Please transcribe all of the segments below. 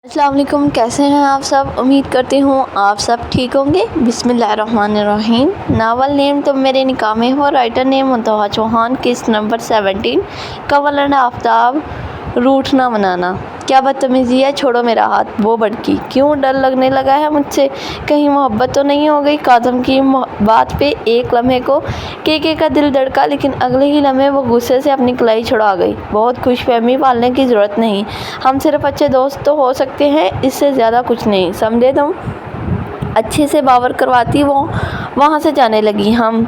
السلام علیکم، کیسے ہیں آپ سب؟ امید کرتی ہوں آپ سب ٹھیک ہوں گے۔ بسم اللہ الرحمن الرحیم۔ ناول نیم تم میرے نکاح میں ہو، رائٹر نیم منتہا چوہان، قسط نمبر 17، کولن آفتاب، روٹھنا منانا۔ کیا بدتمیزی ہے، چھوڑو میرا ہاتھ، وہ بڑکی، کیوں ڈر لگنے لگا ہے مجھ سے، کہیں محبت تو نہیں ہو گئی؟ کاظم کی بات پہ ایک لمحے کو کے کا دل دھڑکا، لیکن اگلے ہی لمحے وہ غصے سے اپنی کلائی چھڑا گئی۔ بہت خوش فہمی پالنے کی ضرورت نہیں، ہم صرف اچھے دوست تو ہو سکتے ہیں، اس سے زیادہ کچھ نہیں، سمجھے تم؟ اچھے سے باور کرواتی وہ وہاں سے جانے لگی۔ ہم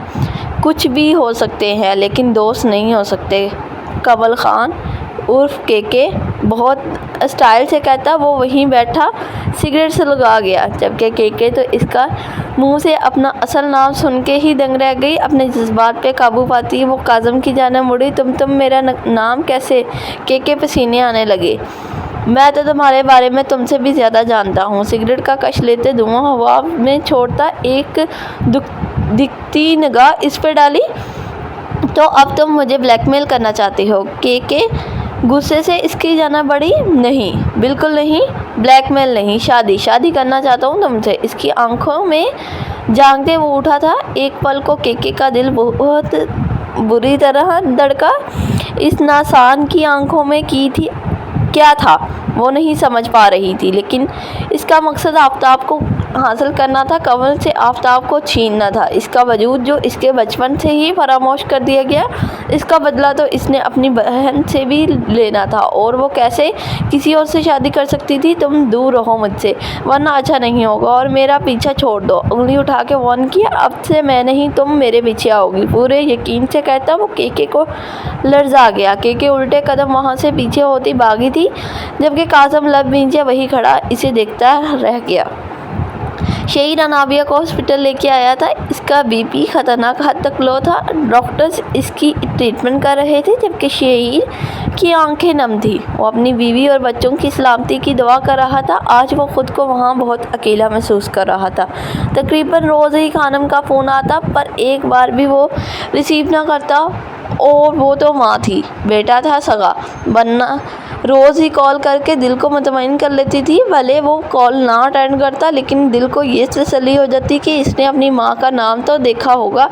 کچھ بھی ہو سکتے ہیں لیکن دوست نہیں ہو سکتے، کمل خان عرف کے بہت اسٹائل سے کہتا وہ وہیں بیٹھا سگریٹ سے لگا گیا، جبکہ کے تو اس کا منہ سے اپنا اصل نام سن کے ہی دنگ رہ گئی۔ اپنے جذبات پہ قابو پاتی وہ کاظم کی جانب مڑی۔ تم میرا نام کیسے؟ کے پسینے آنے لگے۔ میں تو تمہارے بارے میں تم سے بھی زیادہ جانتا ہوں۔ سگریٹ کا کش لیتے دھواں ہوا میں چھوڑتا ایک دکھتی نگاہ اس پہ ڈالی۔ تو اب تم مجھے بلیک میل کرنا چاہتے ہو؟ کے غصے سے اس کی جانب بڑھی۔ نہیں، بالکل نہیں، بلیک میل نہیں، شادی کرنا چاہتا ہوں تم سے۔ اس کی آنکھوں میں جھانکتے وہ اٹھا تھا۔ ایک پل کو کے کا دل بہت بری طرح دھڑکا۔ اس ناسان کی آنکھوں میں کیا تھا وہ نہیں سمجھ پا رہی تھی، لیکن اس کا مقصد آفتاب کو حاصل کرنا تھا، کنول سے آفتاب کو چھیننا تھا، اس کا وجود جو اس کے بچپن سے ہی فراموش کر دیا گیا۔ اس کا بدلہ تو اس نے اپنی بہن سے بھی لینا تھا، اور وہ کیسے کسی اور سے شادی کر سکتی تھی؟ تم دور رہو مجھ سے، ورنہ اچھا نہیں ہوگا، اور میرا پیچھا چھوڑ دو۔ انگلی اٹھا کے وارن کیا، اب سے میں نہیں تم میرے پیچھے آؤ گی، پورے یقین سے کہتا وہ کے کو لرزا گیا۔ کے الٹے قدم وہاں سے پیچھے ہوتی بھاگی تھی، جبکہ کاظم لب بھینچے وہی کھڑا اسے دیکھتا رہ گیا۔ شہیر انابیہ کو ہاسپٹل لے کے آیا تھا، اس کا بی پی خطرناک حد تک لو تھا، ڈاکٹرز اس کی ٹریٹمنٹ کر رہے تھے، جبکہ شہیر کی آنکھیں نم تھی۔ وہ اپنی بیوی اور بچوں کی سلامتی کی دعا کر رہا تھا۔ آج وہ خود کو وہاں بہت اکیلا محسوس کر رہا تھا۔ تقریباً روز ہی خانم کا فون آتا، پر ایک بار بھی وہ ریسیو نہ کرتا، اور وہ تو ماں تھی، بیٹا تھا سگا، ورنہ روز ہی کال کر کے دل کو مطمئن کر لیتی تھی۔ بھلے وہ کال نہ اٹینڈ کرتا، لیکن دل کو یہ تسلی ہو جاتی کہ اس نے اپنی ماں کا نام تو دیکھا ہوگا۔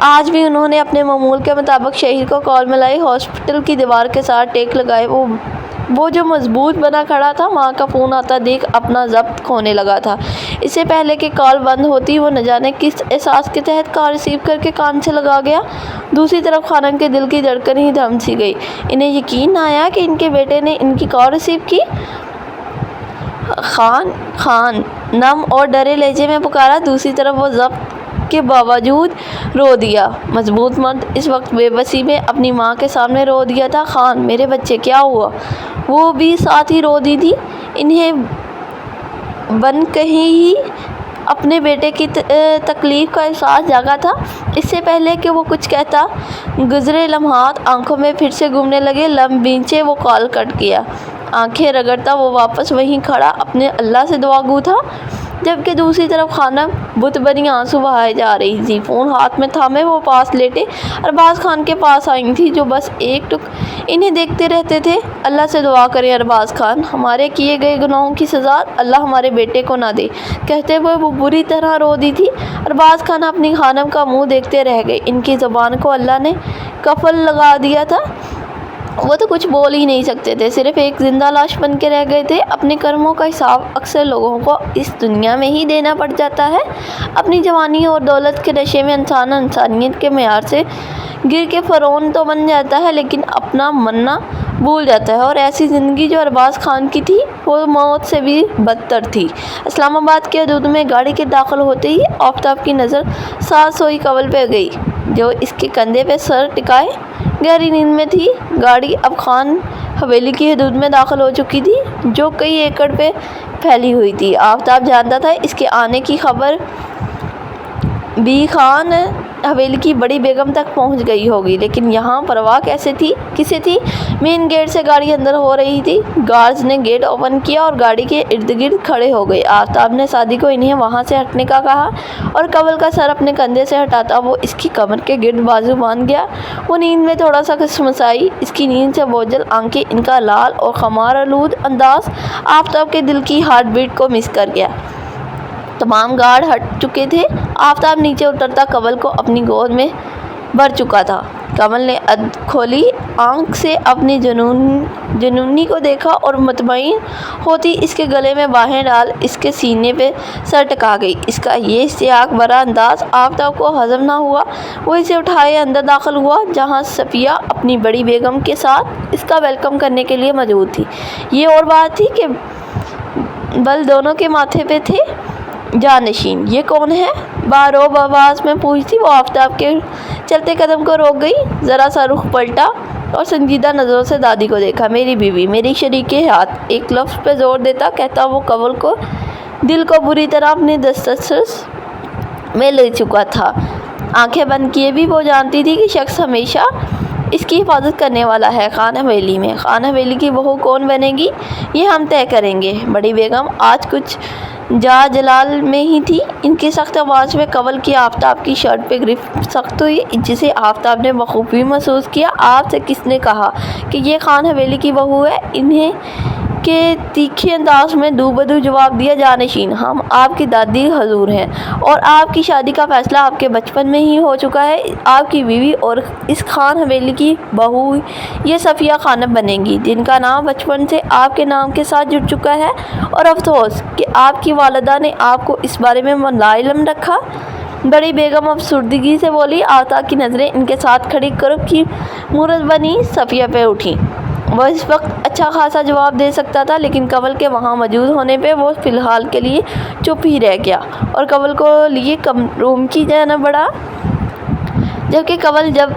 آج بھی انہوں نے اپنے معمول کے مطابق شہیر کو کال ملائی، ہاسپٹل کی دیوار کے ساتھ ٹیک لگائے۔ وہ جو مضبوط بنا کھڑا تھا، ماں کا فون آتا دیکھ اپنا ضبط کھونے لگا تھا۔ اس سے پہلے کہ کال بند ہوتی، وہ نہ جانے کس احساس کے تحت کال ریسیو کر کے کان سے لگا گیا۔ دوسری طرف خانم کے دل کی دھڑکن ہی تھم سی گئی۔ انہیں یقین نہ آیا کہ ان کے بیٹے نے ان کی کال ریسیو کی۔ خان نم اور ڈرے لہجے میں پکارا۔ دوسری طرف وہ ضبط کے باوجود رو دیا۔ مضبوط مرد اس وقت بے بسی میں اپنی ماں کے سامنے رو دیا تھا۔ خان، میرے بچے، کیا ہوا؟ وہ بھی ساتھ ہی رو دی تھی۔ انہیں بن کہیں ہی اپنے بیٹے کی تکلیف کا احساس جاگا تھا۔ اس سے پہلے کہ وہ کچھ کہتا، گزرے لمحات آنکھوں میں پھر سے گھومنے لگے۔ لب بھینچے وہ کال کٹ کیا۔ آنکھیں رگڑتا وہ واپس وہیں کھڑا اپنے اللہ سے دعا گو تھا، جبکہ دوسری طرف خانم بت بری آنسو بہائے جا رہی تھی۔ فون ہاتھ میں تھامے وہ پاس لیٹے ارباز خان کے پاس آئی تھی، جو بس ایک ٹک انہیں دیکھتے رہتے تھے۔ اللہ سے دعا کریں ارباز خان، ہمارے کیے گئے گناہوں کی سزا اللہ ہمارے بیٹے کو نہ دے، کہتے ہوئے وہ بری طرح رو دی تھی۔ ارباز خان اپنی خانم کا منہ دیکھتے رہ گئے۔ ان کی زبان کو اللہ نے قفل لگا دیا تھا، وہ تو کچھ بول ہی نہیں سکتے تھے، صرف ایک زندہ لاش بن کے رہ گئے تھے۔ اپنے کرموں کا حساب اکثر لوگوں کو اس دنیا میں ہی دینا پڑ جاتا ہے۔ اپنی جوانی اور دولت کے نشے میں انسان انسانیت کے معیار سے گر کے فرعون تو بن جاتا ہے، لیکن اپنا مرنا بھول جاتا ہے، اور ایسی زندگی جو ارباز خان کی تھی وہ موت سے بھی بدتر تھی۔ اسلام آباد کے حدود میں گاڑی کے داخل ہوتے ہی آفتاب کی نظر ساتھ سوئی کنول پہ گئی، جو اس کے کندھے پہ سر ٹکائے گہری نیند میں تھی۔ گاڑی اب خان حویلی کی حدود میں داخل ہو چکی تھی، جو کئی ایکڑ پہ پھیلی ہوئی تھی۔ آفتاب جانتا تھا اس کے آنے کی خبر بی خان حویلی کی بڑی بیگم تک پہنچ گئی ہوگی، لیکن یہاں پرواہ کسے تھی؟ مین گیٹ سے گاڑی اندر ہو رہی تھی۔ گارڈز نے گیٹ اوپن کیا اور گاڑی کے ارد گرد کھڑے ہو گئے۔ آفتاب نے سعدی کو انہیں وہاں سے ہٹنے کا کہا اور کنول کا سر اپنے کندھے سے ہٹاتا وہ اس کی کمر کے گرد بازو باندھ گیا۔ وہ نیند میں تھوڑا سا کسمسائی، اس کی نیند سے بوجھل آنکھیں، ان کا لال اور خمار آلود انداز آفتاب کے دل کی ہارٹ بیٹ کو مس کر گیا۔ تمام گارڈ ہٹ چکے تھے۔ آفتاب نیچے اترتا کنول کو اپنی گود میں بھر چکا تھا۔ کنول نے کھولی آنکھ سے اپنی جنونی کو دیکھا اور مطمئن ہوتی اس کے گلے میں باہیں ڈال اس کے سینے پہ سر ٹکا گئی۔ اس کا یہ اشتیاق بھرا انداز آفتاب کو ہضم نہ ہوا۔ وہ اسے اٹھائے اندر داخل ہوا جہاں صفیہ اپنی بڑی بیگم کے ساتھ اس کا ویلکم کرنے کے لیے موجود تھی۔ یہ اور بات تھی کہ بل دونوں کے ماتھے پہ تھے۔ جانشین، یہ کون ہے؟ باروب آواز میں پوچھتی وہ آفتاب کے چلتے قدم کو روک گئی، ذرا سا رخ پلٹا اور سنجیدہ نظروں سے دادی کو دیکھا۔ میری بیوی، میری شریک حیات، ایک لفظ پہ زور دیتا کہتا وہ کنول کو دل کو بری طرح اپنے دسترس میں لے چکا تھا۔ آنکھیں بند کیے بھی وہ جانتی تھی کہ شخص ہمیشہ اس کی حفاظت کرنے والا ہے۔ خان حویلی میں خان حویلی کی بہو کون بنے گی یہ ہم طے کریں گے۔ بڑی بیگم آج کچھ جا جلال میں ہی تھی۔ ان کی سخت آواز میں کنول کی آفتاب کی شرٹ پہ گرفت سخت ہوئی جسے آفتاب نے بخوبی محسوس کیا۔ آپ سے کس نے کہا کہ یہ خان حویلی کی بہو ہے؟ انہیں کے تیکھے انداز میں دو بدو جواب دیا جانشین، ہم آپ کی دادی حضور ہیں اور آپ کی شادی کا فیصلہ آپ کے بچپن میں ہی ہو چکا ہے۔ آپ کی بیوی اور اس خان حویلی کی بہو یہ صفیہ خانم بنے گی جن کا نام بچپن سے آپ کے نام کے ساتھ جڑ چکا ہے، اور افسوس کہ آپ کی والدہ نے آپ کو اس بارے میں لا علم رکھا۔ بڑی بیگم افسردگی سے بولی۔ آفتاب کی نظریں ان کے ساتھ کھڑی کرب کی مورت بنی صفیہ پہ اٹھیں۔ وہ اس وقت اچھا خاصا جواب دے سکتا تھا، لیکن کنول کے وہاں موجود ہونے پہ وہ فی الحال کے لیے چپ ہی رہ گیا اور کنول کو لیے روم کی جانب بڑھا، جبکہ کنول جب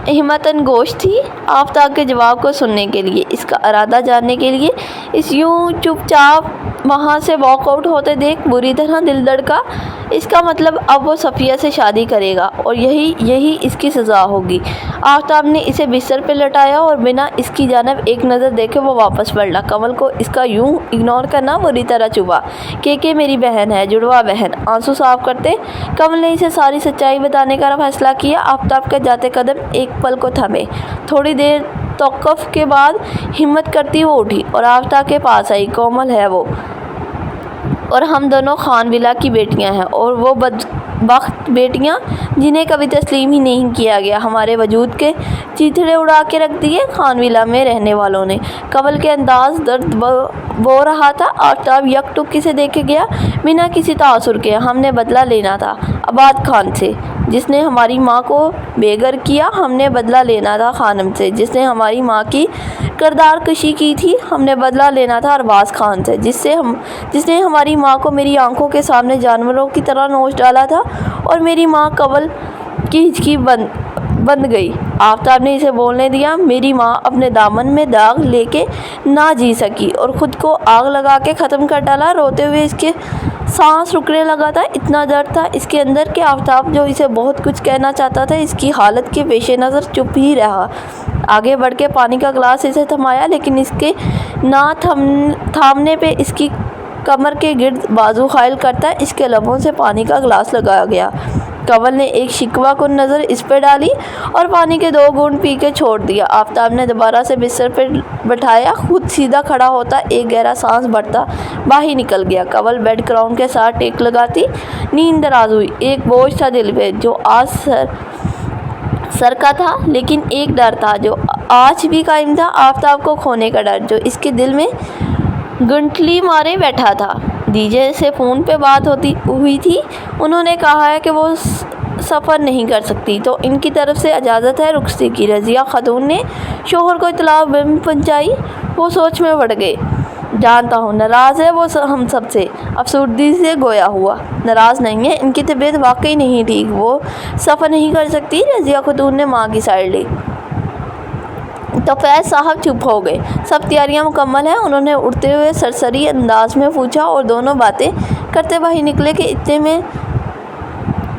ہمتاً گوش تھی آفتاب کے جواب کو سننے کے لیے، اس کا ارادہ جاننے کے لیے۔ اس یوں چپ چاپ وہاں سے واک آؤٹ ہوتے دیکھ بری طرح دل دھڑکا۔ اس کا مطلب اب وہ صفیہ سے شادی کرے گا اور یہی اس کی سزا ہوگی۔ آفتاب نے اسے بستر پہ لٹایا اور بنا اس کی جانب ایک نظر دیکھے وہ واپس پلٹا۔ کنول کو اس کا یوں اگنور کرنا بری طرح چبھا۔ کہ میری بہن ہے، جڑوا بہن۔ آنسو صاف کرتے کنول نے اسے ساری سچائی بتانے کا فیصلہ کیا۔ آفتاب کے جاتے قدم ایک پل کو تھمے۔ تھوڑی دیر توقف کے بعد ہمت کرتی وہ اٹھی اور آفتاب کے پاس آئی۔ کومل ہے وہ، اور ہم دونوں خان ولا کی بیٹیاں ہیں، اور وہ بدبخت بیٹیاں جنہیں کبھی تسلیم ہی نہیں کیا گیا۔ ہمارے وجود کے چیتھڑے اڑا کے رکھ دیے خان ولا میں رہنے والوں نے۔ کنول کے انداز درد بو رہا تھا۔ آفتاب یک ٹک سے دیکھے گیا بنا کسی تاثر کے۔ ہم نے بدلہ لینا تھا عباد خان سے جس نے ہماری ماں کو بے گھر کیا۔ ہم نے بدلہ لینا تھا خانم سے جس نے ہماری ماں کی کردار کشی کی تھی۔ ہم نے بدلہ لینا تھا ارباز خان سے جس نے ہماری ماں کو میری آنکھوں کے سامنے جانوروں کی طرح نوچ ڈالا تھا، اور میری ماں کنول کی ہچکی بند گئی۔ آفتاب نے اسے بولنے دیا۔ میری ماں اپنے دامن میں داغ لے کے نہ جی سکی اور خود کو آگ لگا کے ختم کر ڈالا۔ روتے ہوئے اس کے سانس رکنے لگا تھا۔ اتنا درد تھا اس کے اندر کہ آفتاب جو اسے بہت کچھ کہنا چاہتا تھا اس کی حالت کے پیش نظر چپ ہی رہا۔ آگے بڑھ کے پانی کا گلاس اسے تھمایا، لیکن اس کے نہ تھامنے پہ اس کی کمر کے گرد بازو خائل کرتا اس کے لبوں سے پانی کا گلاس لگایا گیا۔ کنول نے ایک شکوہ کن نظر اس پہ ڈالی اور پانی کے 2 گھونٹ پی کے چھوڑ دیا۔ آفتاب نے دوبارہ سے بستر پہ بٹھایا، خود سیدھا کھڑا ہوتا، ایک گہرا سانس بھرتا باہر نکل گیا۔ کنول بیڈ کراؤن کے ساتھ ٹیک لگاتی نیند دراز ہوئی۔ ایک بوجھ تھا دل پہ جو آج سر کا تھا، لیکن ایک ڈر تھا جو آج بھی قائم تھا، آفتاب کو کھونے کا ڈر جو اس کے دل میں گنٹلی مارے بیٹھا تھا۔ دیجے سے فون پہ بات ہوئی تھی۔ انہوں نے کہا ہے کہ وہ سفر نہیں کر سکتی تو ان کی طرف سے اجازت ہے رخصتی کی۔ رضیہ خاتون نے شوہر کو اطلاع پہنچائی۔ وہ سوچ میں پڑ گئے۔ جانتا ہوں ناراض ہے وہ ہم سب سے، افسردگی سے گویا ہوا۔ ناراض نہیں ہے، ان کی طبیعت واقعی نہیں ٹھیک، وہ سفر نہیں کر سکتی۔ رضیہ خاتون نے ماں کی سائڈ لی تو فیض صاحب چپ ہو گئے۔ سب تیاریاں مکمل ہیں؟ انہوں نے اڑتے ہوئے سرسری انداز میں پوچھا، اور دونوں باتیں کرتے باہر نکلے کہ اتنے میں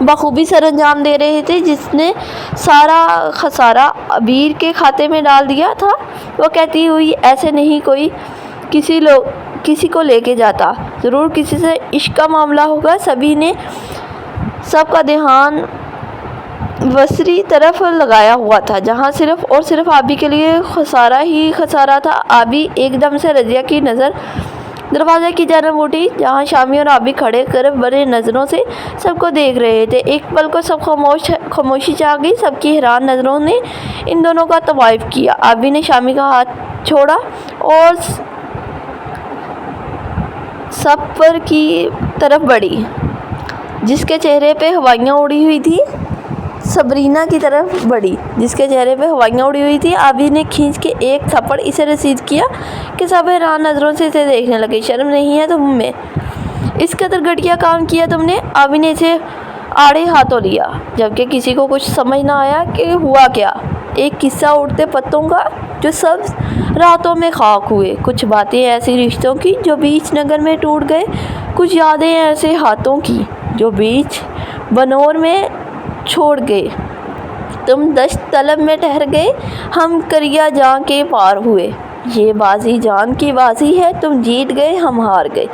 بخوبی سر انجام دے رہے تھے، جس نے سارا خسارہ عبیر کے کھاتے میں ڈال دیا تھا۔ وہ کہتی ہوئی، ایسے نہیں کوئی کسی کو لے کے جاتا، ضرور کسی سے عشق کا معاملہ ہوگا۔ سب کا دھیان وسری طرف لگایا ہوا تھا، جہاں صرف اور صرف آبی کے لیے خسارہ ہی خسارہ تھا۔ آبی ایک دم سے رضیہ کی نظر دروازے کی جانب اٹھی، جہاں شامی اور آبی کھڑے کر بڑے نظروں سے سب کو دیکھ رہے تھے۔ ایک پل کو سب خاموشی چھا گئی۔ سب کی حیران نظروں نے ان دونوں کا طواف کیا۔ آبی نے شامی کا ہاتھ چھوڑا اور سپر کی طرف بڑھی، جس کے چہرے پہ ہوائیاں اڑی ہوئی تھی۔ سبرینا کی طرف بڑھی، جس کے چہرے پہ ہوائیاں اڑی ہوئی تھی۔ آبی نے کھینچ کے ایک تھپڑ اسے رسید کیا کہ سب حیران نظروں سے اسے دیکھنے لگے۔ شرم نہیں ہے تم میں؟ اس قدر گھٹیا کام کیا تم نے؟ آبی نے اسے آڑے ہاتھوں لیا، جبکہ کسی کو کچھ سمجھ نہ آیا کہ ہوا کیا۔ ایک قصہ اڑتے پتوں کا جو سبز راتوں میں خاک ہوئے، کچھ باتیں ایسی رشتوں کی جو بیچ نگر میں ٹوٹ گئے، کچھ یادیں ایسے ہاتھوں کی جو بیچ بنور میں چھوڑ گئے۔ تم دشت طلب میں ٹھہر گئے، ہم کریا جاں کے پار ہوئے۔ یہ بازی جان کی بازی ہے، تم جیت گئے، ہم ہار گئے۔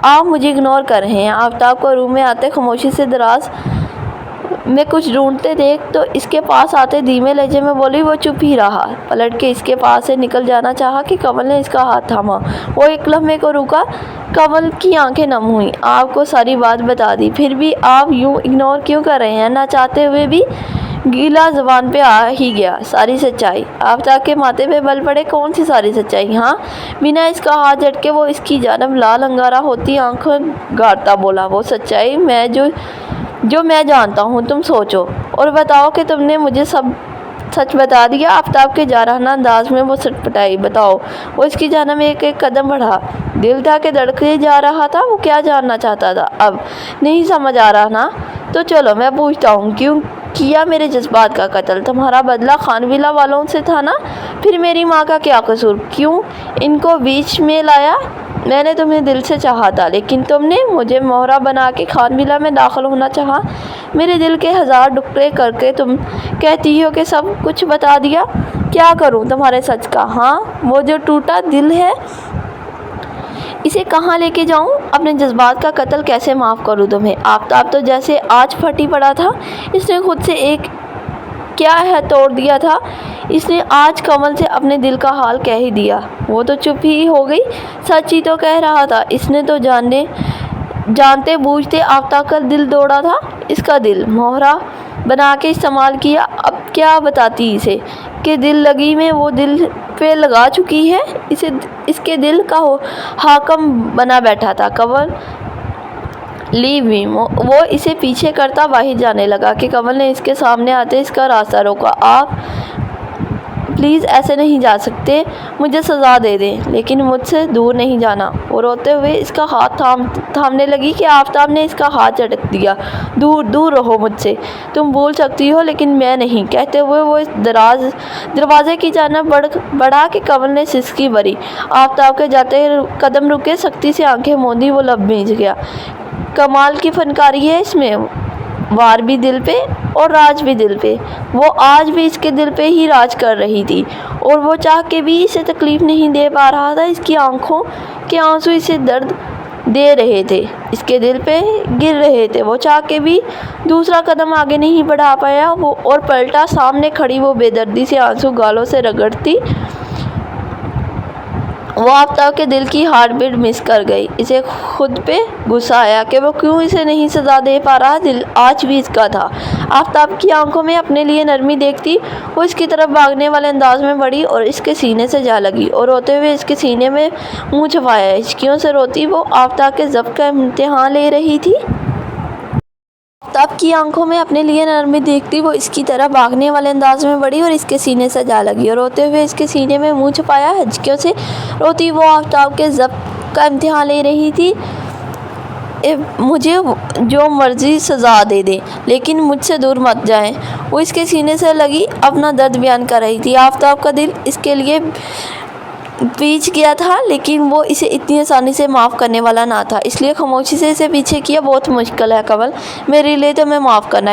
آپ مجھے اگنور کر رہے ہیں۔ آفتاب کو روم میں آتے خاموشی سے دراز میں کچھ ڈھونڈتے دیکھ تو اس کے پاس آتے دھیمے لہجے میں بولی۔ وہ چپ ہی رہا، پلٹ کے اس کے پاس سے نکل جانا چاہا کہ کنول نے اس کا ہاتھ تھاما۔ وہ ایک لمحے کو رکا۔ کنول کی آنکھیں نم ہوئیں۔ آپ کو ساری بات بتا دی، پھر بھی آپ یوں اگنور کیوں کر رہے ہیں؟ نہ چاہتے ہوئے بھی گیلا زبان پہ آ ہی گیا۔ ساری سچائی؟ آفتاب کے ماتھے پہ بل پڑے۔ کون سی ساری سچائی؟ ہاں؟ بنا اس کا ہاتھ جھٹکے وہ اس کی جانب لال انگارہ ہوتی آنکھیں گاڑتا بولا۔ وہ سچائی جو میں جانتا ہوں، تم سوچو اور بتاؤ کہ تم نے مجھے سب سچ بتا دیا۔ آفتاب کے جارحانہ انداز میں وہ سٹپٹائی۔ بتاؤ۔ وہ اس کی جانب ایک قدم بڑھا۔ دل تھا کہ دھڑکے جا رہا تھا۔ وہ کیا جاننا چاہتا تھا؟ اب نہیں سمجھ آ رہا نا؟ تو چلو میں پوچھتا ہوں، کیوں کیا میرے جذبات کا قتل؟ تمہارا بدلہ خانویلہ والوں سے تھا نا؟ پھر میری ماں کا کیا قصور؟ کیوں ان کو بیچ میں لایا؟ میں نے تمہیں دل سے چاہا تھا، لیکن تم نے مجھے مہرہ بنا کے خانویلہ میں داخل ہونا چاہا۔ میرے دل کے ہزار ٹکڑے کر کے تم کہتی ہو کہ سب کچھ بتا دیا۔ کیا کروں تمہارے سچ کا؟ ہاں؟ وہ جو ٹوٹا دل ہے، اسے کہاں لے کے جاؤں؟ اپنے جذبات کا قتل کیسے معاف کروں تمہیں؟ آفتاب تو جیسے آج پھٹی پڑا تھا۔ اس نے خود سے ایک کیا ہے توڑ دیا تھا۔ اس نے آج کنول سے اپنے دل کا حال کہہ ہی دیا۔ وہ تو چپ ہی ہو گئی۔ سچ ہی تو کہہ رہا تھا۔ اس نے تو جانتے بوجھتے آفتاب کا دل توڑا تھا، اس کا دل مہرہ بنا کے استعمال کیا۔ اب کیا بتاتی اسے کہ دل لگی میں وہ دل پہ لگا چکی ہے، اس کے دل کا حاکم بنا بیٹھا تھا۔ کنول لیو می۔ وہ اسے پیچھے کرتا باہر جانے لگا کہ کنول نے اس کے سامنے آتے اس کا راستہ روکا۔ آپ پلیز ایسے نہیں جا سکتے، مجھے سزا دے دیں لیکن مجھ سے دور نہیں جانا۔ وہ روتے ہوئے اس کا ہاتھ تھامنے لگی کہ آفتاب نے اس کا ہاتھ جھٹک دیا۔ دور دور رہو مجھ سے، تم بھول سکتی ہو لیکن میں نہیں، کہتے ہوئے وہ اس دروازے کی جانب بڑھا کہ کنول نے سسکی بھری۔ آفتاب کے جاتے قدم رکے، سختی سے آنکھیں موندی، وہ لب بھیج گیا۔ کمال کی فنکاری ہے اس میں، وار بھی دل پہ اور راج بھی دل پہ۔ وہ آج بھی اس کے دل پہ ہی راج کر رہی تھی، اور وہ چاہ کے بھی اسے تکلیف نہیں دے پا رہا تھا۔ اس کی آنکھوں کے آنسو اسے درد دے رہے تھے، اس کے دل پہ گر رہے تھے۔ وہ چاہ کے بھی دوسرا قدم آگے نہیں بڑھا پایا، اور پلٹا۔ سامنے کھڑی وہ بے دردی سے آنسو گالوں سے رگڑتی وہ آفتاب کے دل کی ہارٹ بیٹ مس کر گئی۔ اسے خود پہ غصہ آیا کہ وہ کیوں اسے نہیں سزا دے پا رہا۔ دل آج بھی اس کا تھا۔ آفتاب کی آنکھوں میں اپنے لیے نرمی دیکھتی وہ اس کی طرف بھاگنے والے انداز میں بڑھی اور اس کے سینے سے جا لگی، اور روتے ہوئے اس کے سینے میں منہ چھپایا۔ ہچکیوں سے روتی وہ آفتاب کے ضبط کا امتحان لے رہی تھی۔ آفتاب کی آنکھوں میں اپنے لیے نرمی دیکھتی وہ اس کی طرف بھاگنے والے انداز میں بڑھی اور اس کے سینے سے جا لگی، اور روتے ہوئے اس کے سینے میں منہ چھپایا۔ ہچکیوں سے روتی وہ آفتاب کے ضبط کا امتحان لے رہی تھی۔ مجھے جو مرضی سزا دے دیں لیکن مجھ سے دور مت جائیں۔ وہ اس کے سینے سے لگی اپنا درد بیان کر رہی تھی۔ آفتاب کا دل اس کے لیے پیچھ گیا تھا، لیکن وہ اسے اتنی آسانی سے معاف کرنے والا نہ تھا، اس لیے خاموشی سے اسے پیچھے کیا۔ بہت مشکل ہے کنول، میرے لیے تمہیں معاف کرنا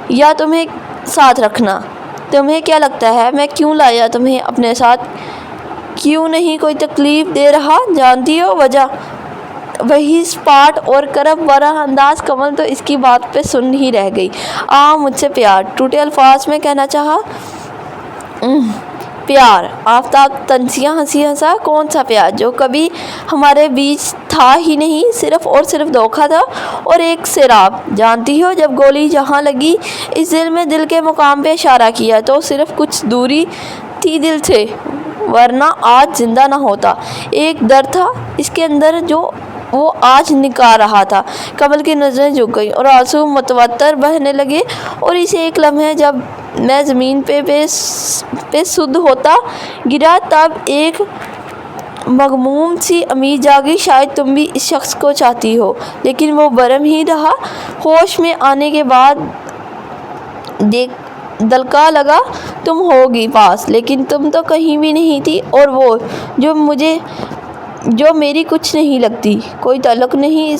یا تمہیں ساتھ رکھنا۔ تمہیں کیا لگتا ہے میں کیوں لایا تمہیں اپنے ساتھ؟ کیوں نہیں کوئی تکلیف دے رہا؟ جانتی ہو وجہ؟ وہی سپاٹ اور کرب والا انداز۔ کنول تو اس کی بات پہ سن ہی رہ گئی۔ مجھ سے پیار، ٹوٹے الفاظ میں کہنا چاہا۔ پیار؟ آفتاب تنزیہ ہنسا۔ کون سا پیار جو کبھی ہمارے بیچ تھا ہی نہیں، صرف اور صرف دھوکہ تھا اور ایک سیراب۔ جانتی ہو جب گولی جہاں لگی اس دل میں، دل کے مقام پہ اشارہ کیا تو صرف کچھ دوری تھی دل سے، ورنہ آج زندہ نہ ہوتا۔ ایک درد تھا اس کے اندر جو وہ آج نکال رہا تھا۔ کنول کی نظریں جھک گئیں اور آنسو متواتر بہنے لگے۔ اور اسے ایک لمحے جب میں زمین پہ سدھ ہوتا گرا، تب ایک مغموم سی امید جاگی، شاید تم بھی اس شخص کو چاہتی ہو۔ لیکن وہ برہم ہی رہا۔ ہوش میں آنے کے بعد دلکا لگا تم ہوگی پاس، لیکن تم تو کہیں بھی نہیں تھی۔ اور وہ جو میری کچھ نہیں لگتی، کوئی تعلق نہیں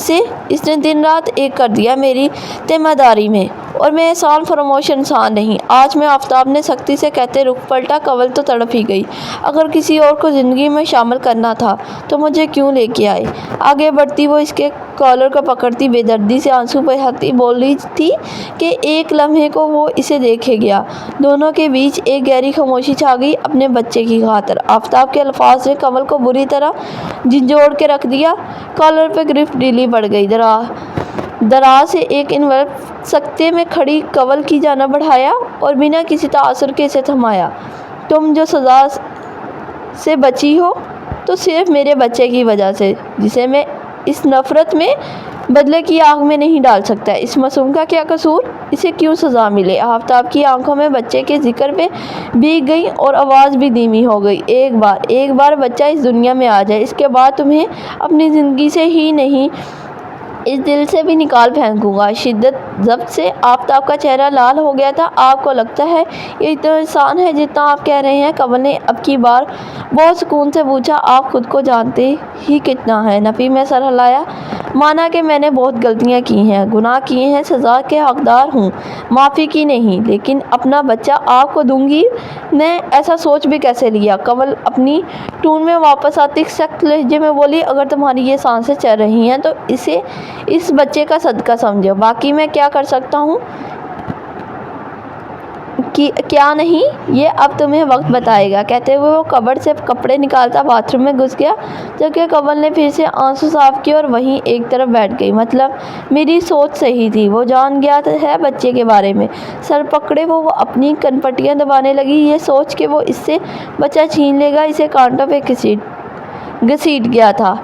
اس نے دن رات ایک کر دیا میری ذمہ داری میں، اور میں احسان فراموش انسان نہیں۔ آج میں آفتاب نے سختی سے کہتے رخ پلٹا۔ کنول تو تڑپ ہی گئی۔ اگر کسی اور کو زندگی میں شامل کرنا تھا تو مجھے کیوں لے کے آئے؟ آگے بڑھتی وہ اس کے کالر کو پکڑتی بے دردی سے آنسو بہاتی بول رہی تھی کہ ایک لمحے کو وہ اسے دیکھے گیا۔ دونوں کے بیچ ایک گہری خاموشی چھا گئی۔ اپنے بچے کی خاطر آفتاب کے الفاظ نے کنول کو بری طرح جھنجھوڑ کے رکھ دیا۔ کالر پہ گرفت ڈھیلی پڑ گئی۔ دراز سے ایک انویلپ سکتے میں کھڑی کنول کی جانب بڑھایا اور بنا کسی تاثر کے اسے تھمایا۔ تم جو سزا سے بچی ہو تو صرف میرے بچے کی وجہ سے، جسے میں اس نفرت میں بدلے کی آگ میں نہیں ڈال سکتا۔ اس معصوم کا کیا قصور؟ اسے کیوں سزا ملے؟ آفتاب کی آنکھوں میں بچے کے ذکر پہ بھیگ گئی اور آواز بھی دھیمی ہو گئی۔ ایک بار بچہ اس دنیا میں آ جائے، اس کے بعد تمہیں اپنی زندگی سے ہی نہیں، اس دل سے بھی نکال پھینکوں گا۔ شدت ضبط سے آفتاب کا چہرہ لال ہو گیا تھا۔ آپ کو لگتا ہے یہ اتنا آسان ہے جتنا آپ کہہ رہے ہیں؟ کنول نے اب کی بار بہت سکون سے پوچھا۔ آپ خود کو جانتے ہی کتنا ہے؟ نفی میں سر ہلایا۔ مانا کہ میں نے بہت غلطیاں کی ہیں، گناہ کیے ہیں، سزا کے حقدار ہوں، معافی کی نہیں، لیکن اپنا بچہ آپ کو دوں گی میں، ایسا سوچ بھی کیسے لیا؟ کنول اپنی ٹون میں واپس آتی سخت لہجے میں بولی، اگر تمہاری یہ سانسیں چل رہی ہیں تو اسے اس بچے کا صدقہ سمجھو، باقی میں کیا کر سکتا ہوں کیا نہیں، یہ اب تمہیں وقت بتائے گا۔ کہتے ہوئے وہ کبرڈ سے کپڑے نکالتا باتھ روم میں گھس گیا، جبکہ کنول نے پھر سے آنسو صاف کیے اور وہیں ایک طرف بیٹھ گئی۔ مطلب میری سوچ صحیح تھی، وہ جان گیا ہے بچے کے بارے میں۔ سر پکڑے وہ اپنی کنپٹیاں دبانے لگی، یہ سوچ کہ وہ اس سے بچہ چھین لے گا اسے کانٹوں پہ گھسیٹ گیا تھا۔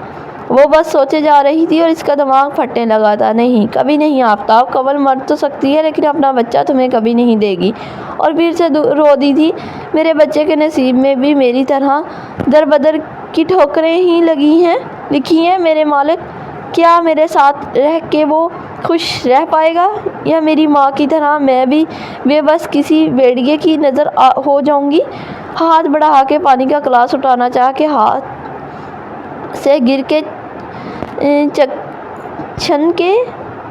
وہ بس سوچے جا رہی تھی اور اس کا دماغ پھٹنے لگا تھا۔ نہیں، کبھی نہیں آفتاب، کنول مر تو سکتی ہے لیکن اپنا بچہ تمہیں کبھی نہیں دے گی۔ اور پھر سے رو دی تھی، میرے بچے کے نصیب میں بھی میری طرح در بدر کی ٹھوکریں ہی لکھی ہیں میرے مالک۔ کیا میرے ساتھ رہ کے وہ خوش رہ پائے گا، یا میری ماں کی طرح میں بھی بے بس کسی بھیڑیے کی نظر ہو جاؤں گی؟ ہاتھ بڑھا کے پانی کا گلاس اٹھانا چاہا کہ ہاتھ سے گر کے چھن کے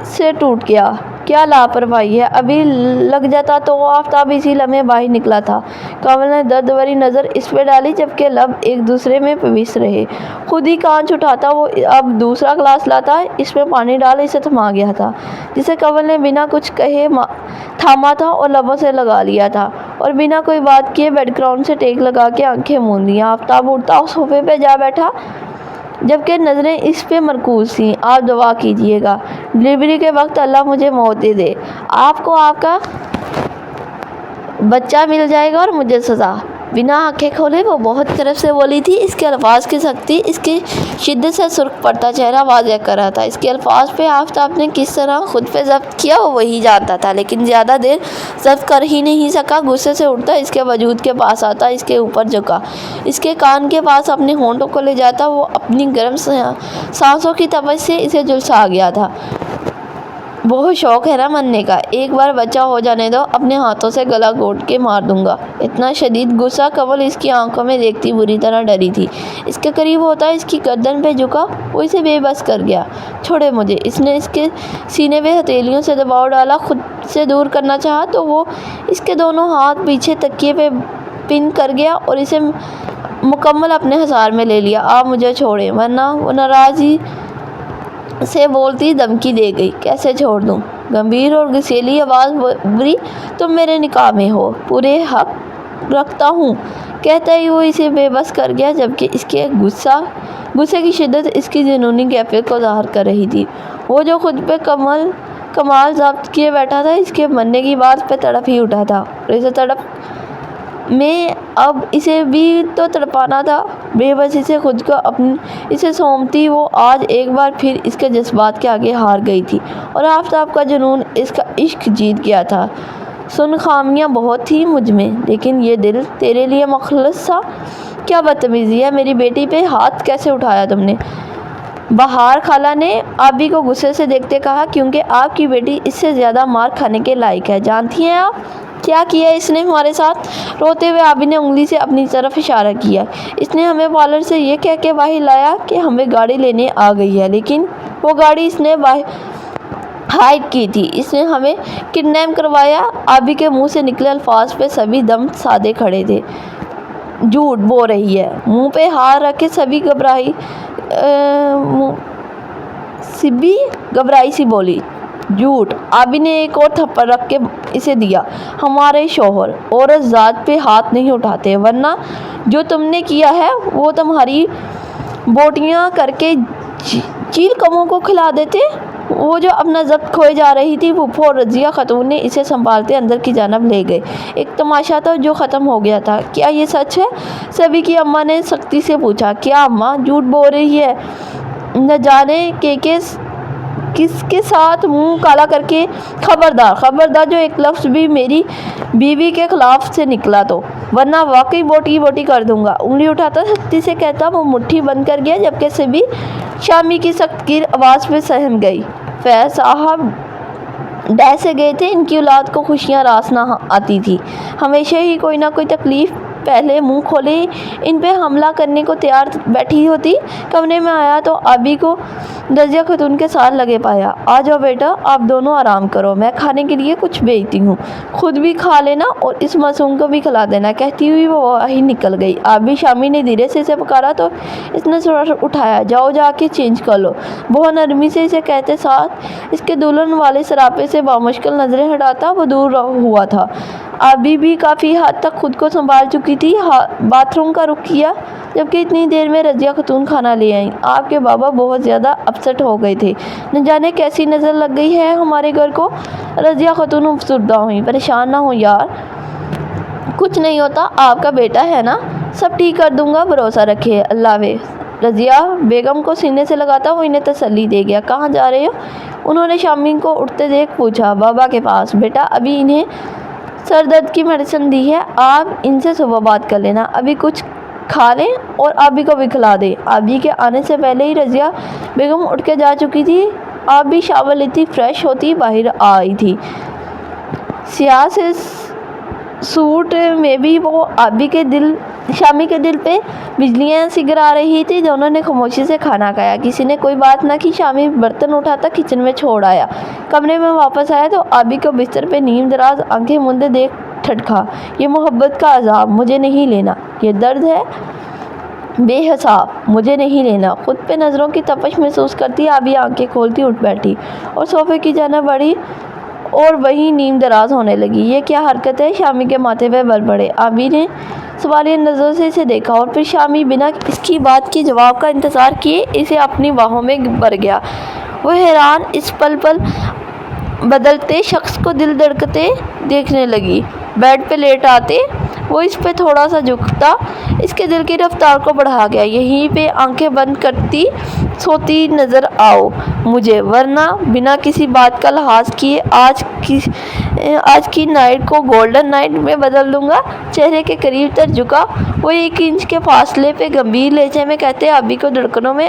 سے ٹوٹ گیا۔ کیا لاپرواہی ہے، ابھی لگ جاتا تو آفتاب اسی لمحے باہر نکلا تھا۔ کنول نے درد بھری نظر اس پہ ڈالی، جبکہ لب ایک دوسرے میں پیوست رہے۔ خود ہی کانچ اٹھاتا وہ اب دوسرا گلاس لاتا، اس میں پانی ڈال اسے تھما گیا تھا، جسے کنول نے بنا کچھ کہے تھاما تھا اور لبوں سے لگا لیا تھا، اور بنا کوئی بات کیے بیڈ گراؤنڈ سے ٹیک لگا کے آنکھیں موند لیں۔ آفتاب اٹھتا صوفے پہ جا بیٹھا، جبکہ نظریں اس پہ مرکوز تھیں۔ آپ دعا کیجیے گا ڈلیوری کے وقت اللہ مجھے موت دے دے، آپ کو آپ کا بچہ مل جائے گا اور مجھے سزا۔ بنا آنکھیں کھولے وہ بہت طرف سے بولی تھی۔ اس کے الفاظ کی سختی اس کی شدت سے سرخ پڑتا چہرہ واضح کر رہا تھا۔ اس کے الفاظ پہ آفتاب نے کس طرح خود پہ ضبط کیا وہ وہی جانتا تھا، لیکن زیادہ دیر ضبط کر ہی نہیں سکا۔ غصے سے اٹھتا، اس کے وجود کے پاس آتا، اس کے اوپر جھکا، اس کے کان کے پاس اپنے ہونٹوں کو لے جاتا۔ وہ اپنی گرم سانسوں کی تپش سے اسے جھلسا گیا تھا۔ بہت شوق ہے نا مرنے کا، ایک بار بچہ ہو جانے دو، اپنے ہاتھوں سے گلا گھونٹ کے مار دوں گا۔ اتنا شدید غصہ کنول اس کی آنکھوں میں دیکھتی بری طرح ڈری تھی۔ اس کے قریب ہوتا اس کی گردن پہ جھکا، وہ اسے بے بس کر گیا۔ چھوڑے مجھے، اس نے اس کے سینے پہ ہتھیلیوں سے دباؤ ڈالا۔ خود سے دور کرنا چاہا تو وہ اس کے دونوں ہاتھ پیچھے تکیے پہ پن کر گیا اور اسے مکمل اپنے حصار میں لے لیا۔ آپ مجھے چھوڑیں ورنہ، وہ ناراضی سے بولتی دھمکی دے گئی۔ کیسے چھوڑ دوں؟ گمبھیر اور غصیلی آواز بھری، تم میرے نکاح میں ہو، پورے حق رکھتا ہوں۔ کہتا ہی وہ اسے بے بس کر گیا، جبکہ اس کے غصے کی شدت اس کی جنونی کیفیت کو ظاہر کر رہی تھی۔ وہ جو خود پہ کمال ضبط کیے بیٹھا تھا، اس کے مرنے کی بات پہ تڑپ ہی اٹھا تھا، اور اسے تڑپ میں اب اسے بھی تو تڑپانا تھا۔ بے بسی سے خود کو اسے سونپتی وہ آج ایک بار پھر اس کے جذبات کے آگے ہار گئی تھی، اور آفتاب کا جنون اس کا عشق جیت گیا تھا۔ سن، خامیاں بہت تھیں مجھ میں، لیکن یہ دل تیرے لیے مخلص تھا۔ کیا بدتمیزی ہے، میری بیٹی پہ ہاتھ کیسے اٹھایا تم نے؟ بہار خالہ نے آبی کو غصے سے دیکھتے کہا، کیونکہ آپ کی بیٹی اس سے زیادہ مار کھانے کے لائق ہے۔ جانتی ہیں آپ کیا کیا اس نے ہمارے ساتھ؟ روتے ہوئے آبی نے انگلی سے اپنی طرف اشارہ کیا۔ اس نے ہمیں پارلر سے یہ کہہ کے باہر لایا کہ ہمیں گاڑی لینے آ گئی ہے، لیکن وہ گاڑی اس نے ہائیڈ کی تھی۔ اس نے ہمیں کڈنیپ کروایا۔ آبی کے منہ سے نکلے الفاظ پہ سبھی دم سادے کھڑے تھے۔ جھوٹ بول رہی ہے، منہ پہ ہاتھ رکھ کے سبھی گھبرائی سی بولی۔ جھوٹ! آبی نے ایک اور تھپڑ رکھ کے اسے دیا۔ ہمارے شوہر عورت ذات پہ ہاتھ نہیں اٹھاتے، ورنہ جو تم نے کیا ہے وہ تمہاری بوٹیاں کر کے چیل کموں کو کھلا دیتے۔ وہ جو اپنا ضبط کھوئے جا رہی تھی، پھوپھو رضیہ خاتون نے اسے سنبھالتے اندر کی جانب لے گئے۔ ایک تماشا تھا جو ختم ہو گیا تھا۔ کیا یہ سچ ہے؟ سبھی کی اماں نے سختی سے پوچھا۔ کیا اماں جھوٹ بول رہی ہے؟ نہ جانے کس کے ساتھ منہ کالا کر کے۔ خبردار جو ایک لفظ بھی میری بیوی کے خلاف سے نکلا تو، ورنہ واقعی بوٹی کر دوں گا۔ انگلی اٹھاتا سختی سے کہتا وہ مٹھی بند کر گیا، جبکہ سبھی شامی کی سخت گیر آواز پہ سہم گئی۔ فیض صاحب ڈہ سے گئے تھے، ان کی اولاد کو خوشیاں راس نہ آتی تھی، ہمیشہ ہی کوئی نہ کوئی تکلیف پہلے منہ کھولے ان پہ حملہ کرنے کو تیار بیٹھی ہوتی۔ کمرے میں آیا تو آبی کو رضیہ خاتون کے ساتھ لگے پایا۔ آ جاؤ بیٹا، آپ دونوں آرام کرو، میں کھانے کے لیے کچھ بھیجتی ہوں، خود بھی کھا لینا اور اس معصوم کو بھی کھلا دینا۔ کہتی ہوئی وہ وہیں نکل گئی۔ آبی شامی نے دھیرے سے اسے پکارا تو اس نے سر اٹھایا۔ جاؤ جا کے چینج کر لو، بہت نرمی سے اسے کہتے ساتھ اس کے دلہن والے سراپے سے بامشکل نظریں ہٹاتا وہ دور ہوا تھا۔ آبی بھی کافی حد تک خود کو سنبھال چکی تھی۔ باتھ روم کا رخ کیا، جبکہ اتنی دیر میں رضیہ خاتون کھانا لے آئیں۔ آپ کے بابا بہت زیادہ اپسٹ ہو گئے تھے، نہ جانے کیسی نظر لگ گئی ہے ہمارے گھر کو۔ رضیہ خاتون افسردہ ہوئی۔ پریشان نہ ہو یار، کچھ نہیں ہوتا، آپ کا بیٹا ہے نا، سب ٹھیک کر دوں گا، بھروسہ رکھیے، اللہ حافظ۔ رضیہ بیگم کو سینے سے لگاتا وہ انہیں تسلی دے گیا۔ کہاں جا رہے ہو؟ انہوں نے شامی کو اٹھتے دیکھ پوچھا۔ بابا کے پاس بیٹا، ابھی انہیں سر درد کی میڈیسن دی ہے، آپ ان سے صبح بات کر لینا، ابھی کچھ کھا لیں اور آبی کو بھی کھلا دیں۔ آبی کے آنے سے پہلے ہی رضیہ بیگم اٹھ کے جا چکی تھی۔ آپ بھی شاور لیتی فریش ہوتی باہر آئی تھی۔ سیاہ سے سوٹ میں بھی وہ شامی کے دل پہ بجلیاں سی گرا رہی تھی۔ دونوں نے خاموشی سے کھانا کھایا، کسی نے کوئی بات نہ کی۔ شامی برتن اٹھاتا کچن میں چھوڑ آیا۔ کمرے میں واپس آیا تو آبی کو بستر پہ نیم دراز آنکھیں مندے دیکھ ٹھٹکا۔ یہ محبت کا عذاب مجھے نہیں لینا، یہ درد ہے بے حساب مجھے نہیں لینا۔ خود پہ نظروں کی تپش محسوس کرتی آبی آنکھیں کھولتی اٹھ بیٹھی اور صوفے کی جانب بڑھی اور وہیں نیم دراز ہونے لگی۔ یہ کیا حرکت ہے؟ شامی کے ماتھے پہ بل پڑے۔ آبی نے سوالیہ نظروں سے اسے دیکھا اور پھر شامی بنا اس کی بات کے جواب کا انتظار کیے اسے اپنی باہوں میں بھر گیا۔ وہ حیران اس پل پل بدلتے شخص کو دل دھڑکتے دیکھنے لگی۔ بیڈ پہ لیٹ آتے وہ اس پہ تھوڑا سا جھکتا اس کے دل کی رفتار کو بڑھا گیا۔ یہیں پہ آنکھیں بند کرتی سوتی نظر آؤ مجھے، ورنہ بنا کسی بات کا لحاظ کیے آج کی نائٹ کو گولڈن نائٹ میں بدل دوں گا۔ چہرے کے قریب تر جھکا وہ 1 انچ کے فاصلے پہ گمبھیر لہجے میں کہتے آبی کو دھڑکنوں میں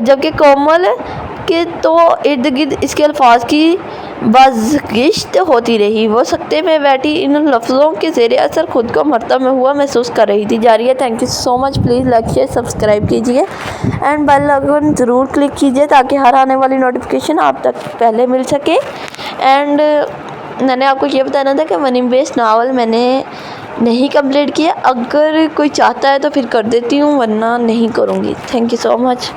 جبکہ کومل کے تو ارد گرد اس کے الفاظ کی بازگشت ہوتی رہی. وہ سکتے میں بیٹھی ان لفظوں کے زیر اثر خود کو مرتا میں ہوا محسوس کر رہی تھی. جاریہ thank you so much. Please like share subscribe کیجیے اینڈ بیل آئیکن ضرور کلک کیجیے تاکہ ہر آنے والی نوٹیفیکیشن آپ تک پہلے مل سکے. اینڈ میں نے آپ کو یہ بتانا تھا کہ منی بیس ناول میں نے نہیں کمپلیٹ کیا. اگر کوئی چاہتا ہے تو پھر کر دیتی ہوں ورنہ نہیں کروں گی. Thank you so much.